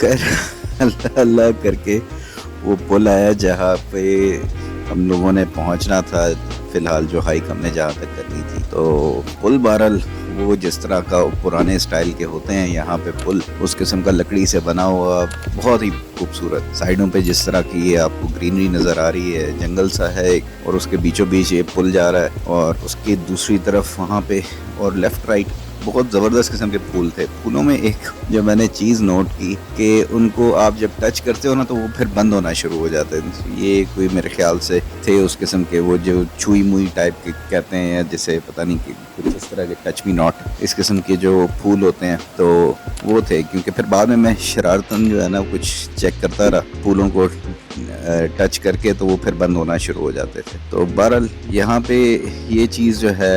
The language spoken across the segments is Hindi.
खैर अल्लाह अल्लाह करके वो पुल आया जहाँ पे हम लोगों ने पहुंचना था। फिलहाल जो हाइक हमने जहाँ तक करनी थी, तो पुल बहरहाल वो जिस तरह का पुराने स्टाइल के होते हैं यहाँ पे पुल, उस किस्म का लकड़ी से बना हुआ, बहुत ही खूबसूरत। साइडों पे जिस तरह की ये आपको ग्रीनरी नज़र आ रही है, जंगल सा है एक, और उसके बीचों बीच ये पुल जा रहा है, और उसकी दूसरी तरफ वहाँ पे और लेफ्ट राइट बहुत ज़बरदस्त किस्म के फूल थे। फूलों में एक जो मैंने चीज़ नोट की कि उनको आप जब टच करते हो ना तो वो फिर बंद होना शुरू हो जाते हैं। ये कोई मेरे ख्याल से थे उस किस्म के, वो जो छुई मुई टाइप के कहते हैं, या जिसे पता नहीं कि कुछ इस तरह के टच मी नॉट, इस किस्म के जो फूल होते हैं, तो वो थे। क्योंकि फिर बाद में मैं शरारतन जो है ना कुछ चेक करता रहा फूलों को टच करके, तो वो फिर बंद होना शुरू हो जाते थे। तो बहरहाल यहाँ पे ये चीज़ जो है,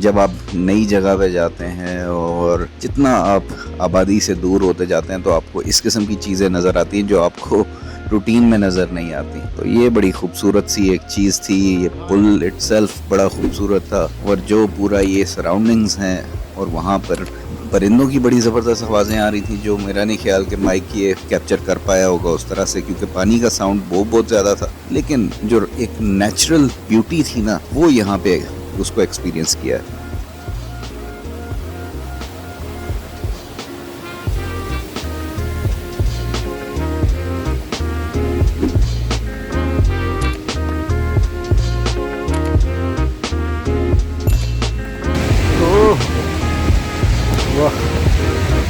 जब आप नई जगह पे जाते हैं और जितना आप आबादी से दूर होते जाते हैं, तो आपको इस किस्म की चीज़ें नज़र आती हैं जो आपको रूटीन में नज़र नहीं आती। तो ये बड़ी खूबसूरत सी एक चीज़ थी। ये पुल इटसेल्फ बड़ा खूबसूरत था, और जो पूरा ये सराउंडिंग्स हैं, और वहाँ पर परिंदों की बड़ी ज़बरदस्त आवाज़ें आ रही थी, जो मेरा नहीं ख्याल कि माइक ये कैप्चर कर पाया होगा उस तरह से, क्योंकि पानी का साउंड बहुत ज़्यादा था। लेकिन जो एक नेचुरल ब्यूटी थी ना, वो यहाँ पे उसको एक्सपीरियंस किया है। ओह वाह,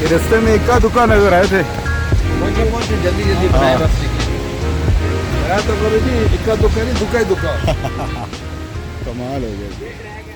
ये रास्ते में इक्का दुक्का नजर आए थे। पहुंचे जल्दी जल्दी बनाए बस निकले। मैं तो करो जी, इक्का दुक्का नहीं, दुक्का ही दुक्का। कमाल हो गया।